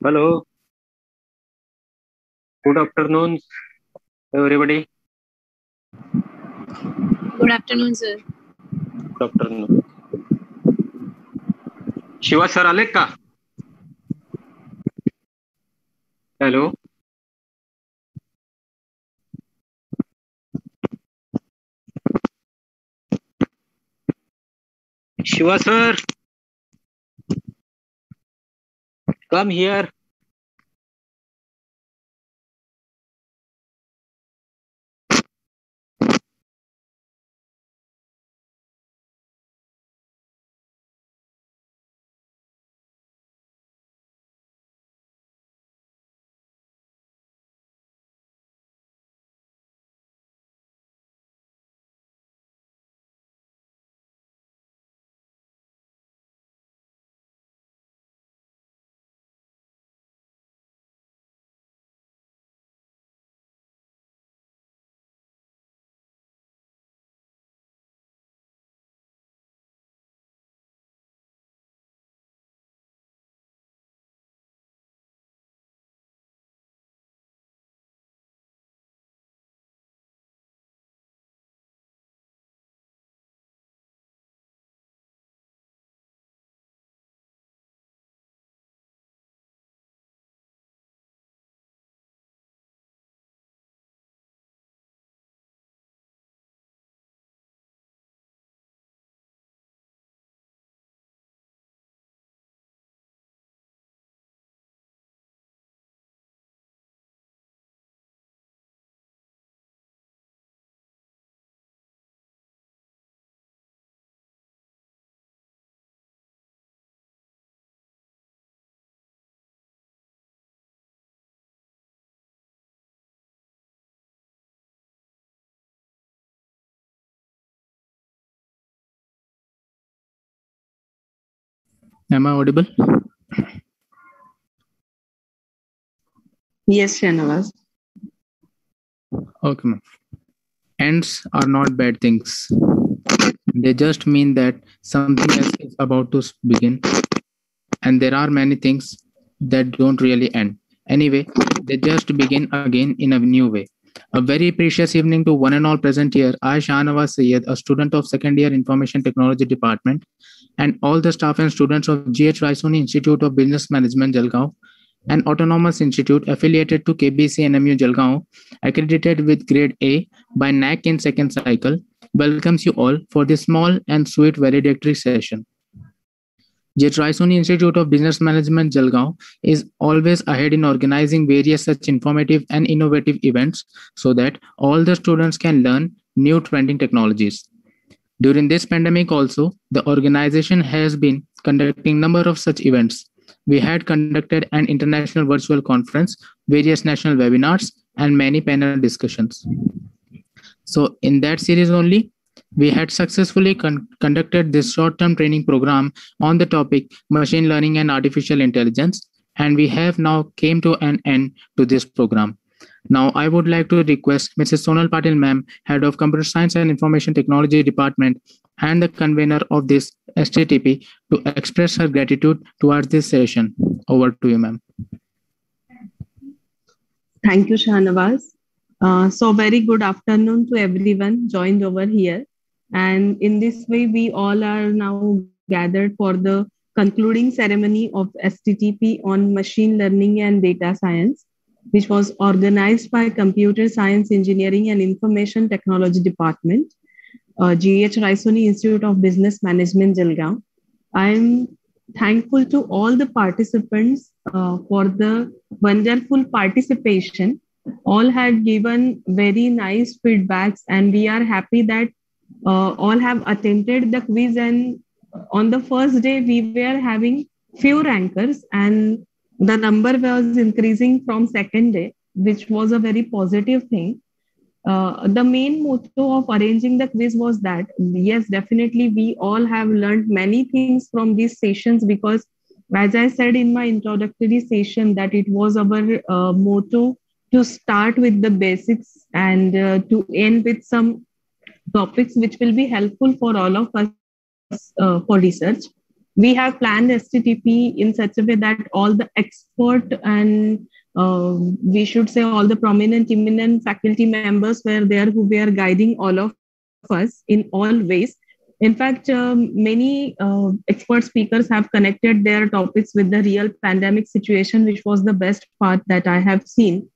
Hello, good afternoon, everybody. Good afternoon, sir. Good afternoon. Shiva sir आले का? Hello, Shiva sir, come here. Am I audible? Yes, Shanawaz. Okay, ma'am. Ends are not bad things. They just mean that something else is about to begin, and there are many things that don't really end. Anyway, they just begin again in a new way. A very precious evening to one and all present here. I, Shahnawaz Syed, a student of second year Information Technology Department, and all the staff and students of GH Raisoni Institute of Business Management, Jalgaon, an autonomous institute affiliated to KBC NMU Jalgaon, accredited with grade A by NAC in second cycle, welcomes you all for this small and sweet valedictory session. GH Raisoni Institute of Business Management Jalgaon is always ahead in organizing various such informative and innovative events so that all the students can learn new trending technologies. During this pandemic also, the organization has been conducting number of such events. We had conducted an international virtual conference, various national webinars, and many panel discussions. So in that series only, we had successfully conducted this short-term training program on the topic machine learning and artificial intelligence, and we have now came to an end to this program. Now, I would like to request Mrs. Sonal Patil ma'am, Head of Computer Science and Information Technology Department and the convener of this STTP to express her gratitude towards this session. Over to you, ma'am. Thank you, Shahnawaz. So very good afternoon to everyone joined over here. And in this way, we all are now gathered for the concluding ceremony of STTP on machine learning and data science, which was organized by Computer Science Engineering and Information Technology Department, GH Raisoni Institute of Business Management, Jalgaon. I'm thankful to all the participants for the wonderful participation. All had given very nice feedbacks, and we are happy that all have attempted the quiz. And on the first day, we were having few rankers, and the number was increasing from second day, which was a very positive thing. The main motto of arranging the quiz was that, yes, definitely, we all have learned many things from these sessions because, as I said in my introductory session, that it was our motto to start with the basics and to end with some topics which will be helpful for all of us for research. we have planned STTP in such a way that all the expert and we should say all the prominent, eminent faculty members were there who were guiding all of us in all ways. In fact, many expert speakers have connected their topics with the real pandemic situation, which was the best part that I have seen.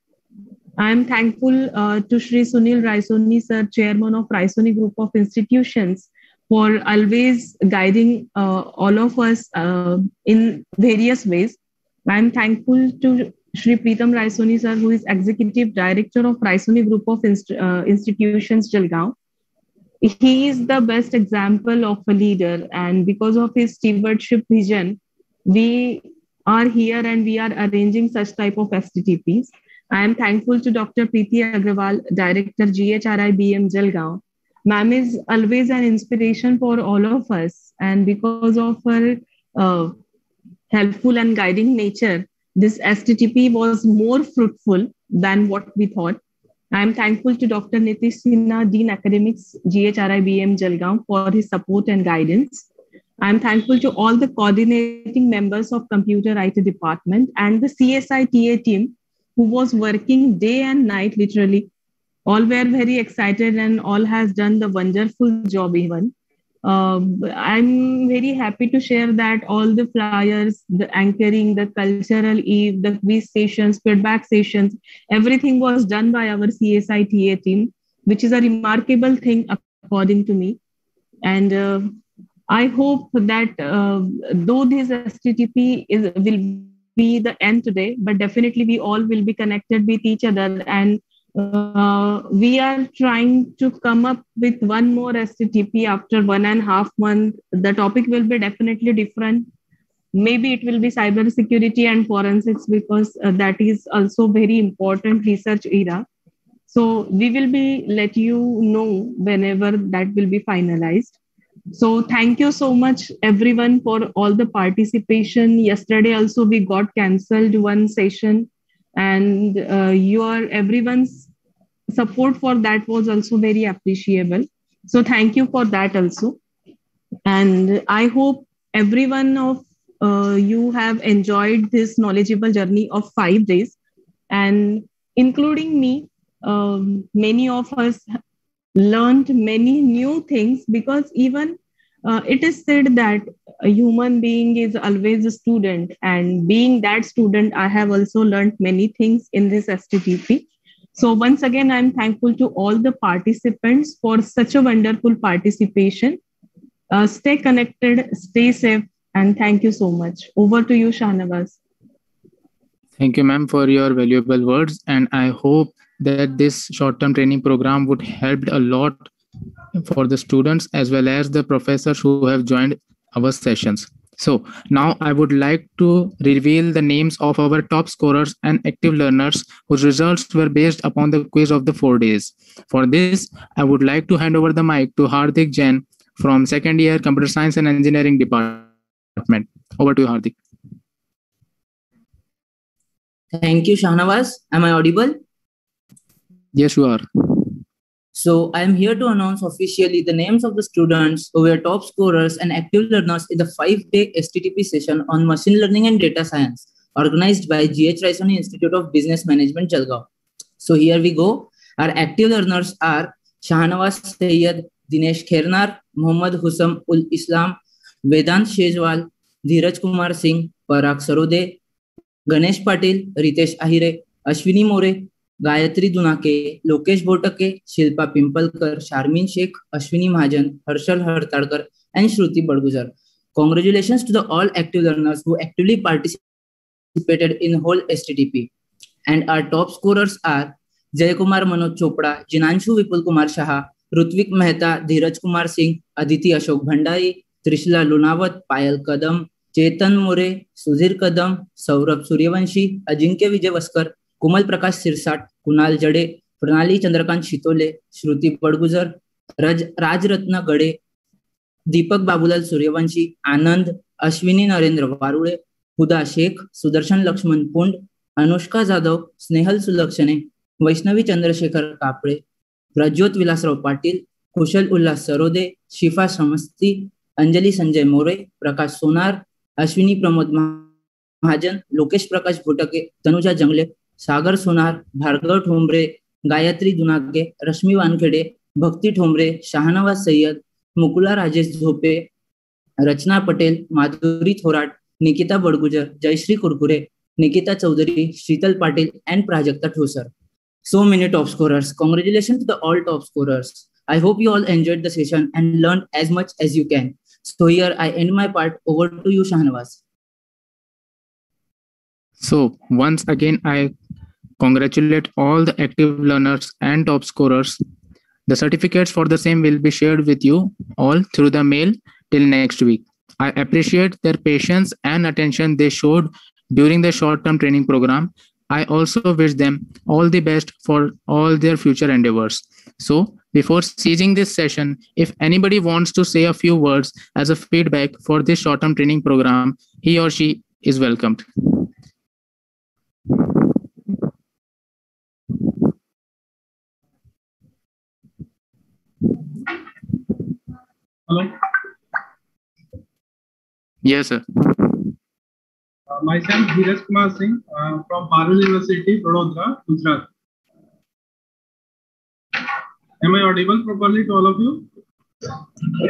I am thankful to Shri Sunil Raisoni, sir, chairman of Raisoni Group of Institutions, for always guiding all of us in various ways. I am thankful to Shri Pritam Raisoni, sir, who is executive director of Raisoni Group of Institutions, Jalgaon. He is the best example of a leader, and because of his stewardship vision, we are here and we are arranging such type of STTPs. I am thankful to Dr. Preeti Agrawal, Director GHRIBM Jalgaon. Ma'am is always an inspiration for all of us, and because of her helpful and guiding nature, this STTP was more fruitful than what we thought. I am thankful to Dr. Nitish Sinha, Dean Academics, GHRIBM Jalgaon, for his support and guidance. I am thankful to all the coordinating members of Computer IT Department and the CSITA team who was working day and night, literally. All were very excited and all has done the wonderful job even. I'm very happy to share that all the flyers, the anchoring, the cultural eve, the quiz sessions, feedback sessions, everything was done by our CSITA team, which is a remarkable thing according to me. And I hope that though this STTP will be the end today, but definitely we all will be connected with each other, and we are trying to come up with one more STTP after 1.5 months. The topic will be definitely different. Maybe it will be cybersecurity and forensics, because that is also very important research era. So we will be let you know whenever that will be finalized. So thank you so much everyone for all the participation. Yesterday also we got cancelled one session, and everyone's support for that was also very appreciable. So thank you for that also. And I hope everyone of you have enjoyed this knowledgeable journey of 5 days, and including me, many of us learned many new things, because even it is said that a human being is always a student, and being that student, I have also learned many things in this STTP. So once again, I'm thankful to all the participants for such a wonderful participation. Stay connected, stay safe, and thank you so much. Over to you, Shahnawaz. Thank you, ma'am, for your valuable words. And I hope that this short-term training program would help a lot for the students as well as the professors who have joined our sessions. So now I would like to reveal the names of our top scorers and active learners whose results were based upon the quiz of the 4 days. For this, I would like to hand over the mic to Hardik Jain from second year Computer Science and Engineering Department. Over to you, Hardik. Thank you, Shahnawaz. Am I audible? Yes, you are. So I am here to announce officially the names of the students who were top scorers and active learners in the 5-day STTP session on Machine Learning and Data Science, organized by GH Raisoni Institute of Business Management, Jalgaon. So here we go. Our active learners are Shahnawaz Sayyed, Dinesh Khernar, Mohammad Husam ul Islam, Vedant Shejwal, Dheeraj Kumar Singh, Parag Sarode, Ganesh Patil, Ritesh Ahire, Ashwini More, Gayatri Dunake, Lokesh Botake, Shilpa Pimpalkar, Sharmin Sheikh, Ashwini Mahajan, Harshal Hartadkar, and Shruti Badgujar. Congratulations to the all active learners who actively participated in whole STTP. And our top scorers are Jayakumar Manoj Chopra, Jinanshu Vipul Kumar Shaha, Rutvik Mehta, Dheeraj Kumar Singh, Aditi Ashok Bhandari, Trishla Lunawat, Payal Kadam, Chetan More, Sudhir Kadam, Saurabh Suryavanshi, Ajinkya Vijay Vaskar, Kumal Prakash Sirsat, Kunal Jade, Pranali Chandrakant Shitole, Shruti Badgujar, Raj Ratna Gade, Deepak Babulal Suryavanshi, Anand, Ashwini Narendra Varude, Huda Sheikh, Sudarshan Lakshman Pund, Anushka Jadhav, Snehal Sulakshane, Vaishnavi Chandrasekhar Kapre, Rajyot Vilasrao Patil, Kushal Ullas Sarode, Shifa Samasti, Anjali Sanjay More, Prakash Sonar, Ashwini Pramod Mahajan, Lokesh Prakash Bhotke, Tanuja Jangle, Sagar सोनार, भार्गव ठोंबरे, गायत्री दुनाके, रश्मी वानखेडे, भक्ति ठोंबरे, शाहनवाज सय्यद, मुकुला राजेश झोपे, रचना पटेल, माधुरी Thorat, Nikita Badgujar, Jayashree Kurkure, Nikita Chaudhary, Sheetal Patil, and Prajakta Thosar. So many top scorers. Congratulations to the all top scorers. I hope you all enjoyed the session and learned as much as you can. So here I end my part. Over to you, Shahnawaz. So once again, I congratulate all the active learners and top scorers. The certificates for the same will be shared with you all through the mail till next week. I appreciate their patience and attention they showed during the short-term training program. I also wish them all the best for all their future endeavors. So before ceasing this session, if anybody wants to say a few words as a feedback for this short-term training program, he or she is welcomed. Hello. Yes, sir. Myself, Dheeraj Kumar Singh from Parul University, Vadodara, Gujarat. Am I audible properly to all of you?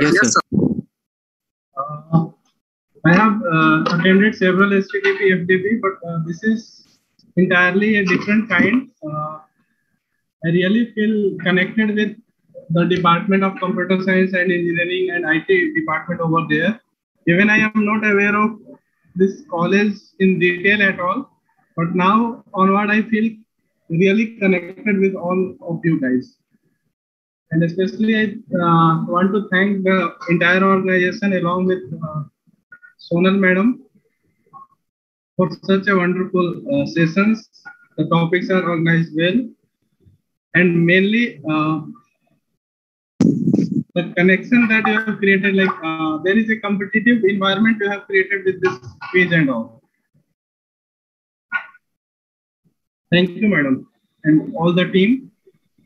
Yes, sir. I have attended several STTP, FDP, but this is entirely a different kind. I really feel connected with the Department of Computer Science and Engineering and IT department over there. Even I am not aware of this college in detail at all, but now onward I feel really connected with all of you guys. And especially I want to thank the entire organization along with Sonal Madam for such a wonderful sessions. The topics are organized well, and mainly the connection that you have created, like there is a competitive environment you have created with this page and all. Thank you, madam, and all the team,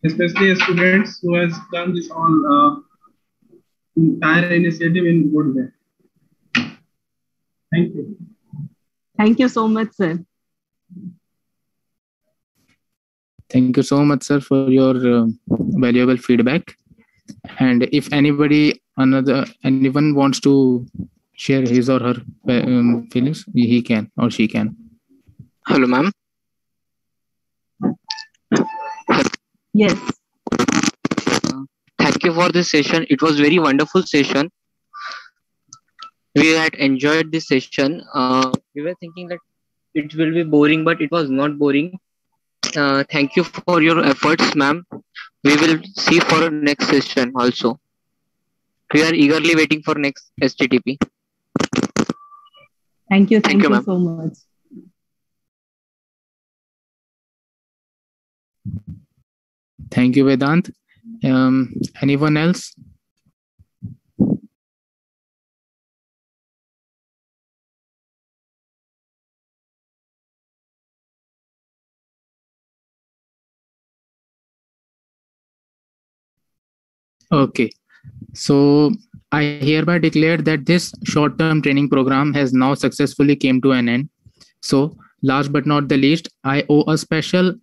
especially students who has done this all entire initiative in good way. Thank you. Thank you so much, sir. Thank you so much, sir, for your valuable feedback. And if anyone wants to share his or her feelings, he can or she can. Hello, ma'am. Yes. Thank you for this session. It was very wonderful session. We had enjoyed this session. We were thinking that it will be boring, but it was not boring. Thank you for your efforts, ma'am. We will see for next session also. We are eagerly waiting for next STTP. Thank you. Thank you ma'am. so much. Thank you, Vedant. Anyone else? Okay, so I hereby declare that this short-term training program has now successfully came to an end. So last but not the least, I owe a special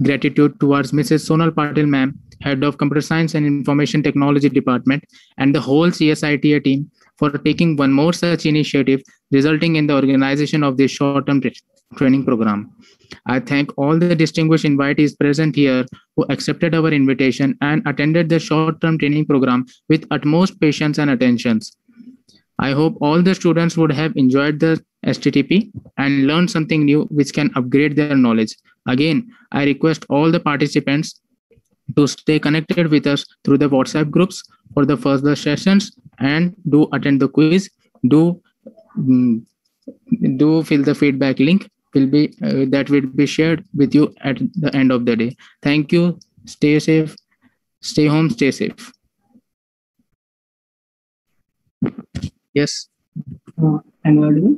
gratitude towards Mrs. Sonal Patil ma'am, Head of Computer Science and Information Technology Department, and the whole CSITA team for taking one more such initiative, resulting in the organization of this short-term training program. I thank all the distinguished invitees present here who accepted our invitation and attended the short-term training program with utmost patience and attention. I hope all the students would have enjoyed the STTP and learned something new which can upgrade their knowledge. Again, I request all the participants to stay connected with us through the WhatsApp groups for the further sessions and do attend the quiz. Do fill the feedback link that will be shared with you at the end of the day. Thank you. Stay safe. Stay home. Stay safe. Yes. I'm audible.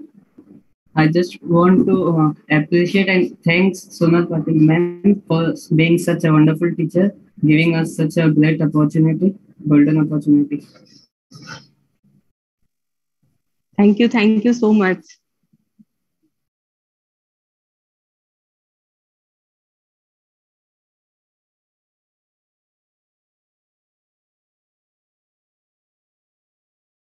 I just want to appreciate and thanks Sonal Patil ma'am for being such a wonderful teacher, giving us such a great opportunity, golden opportunity. Thank you so much.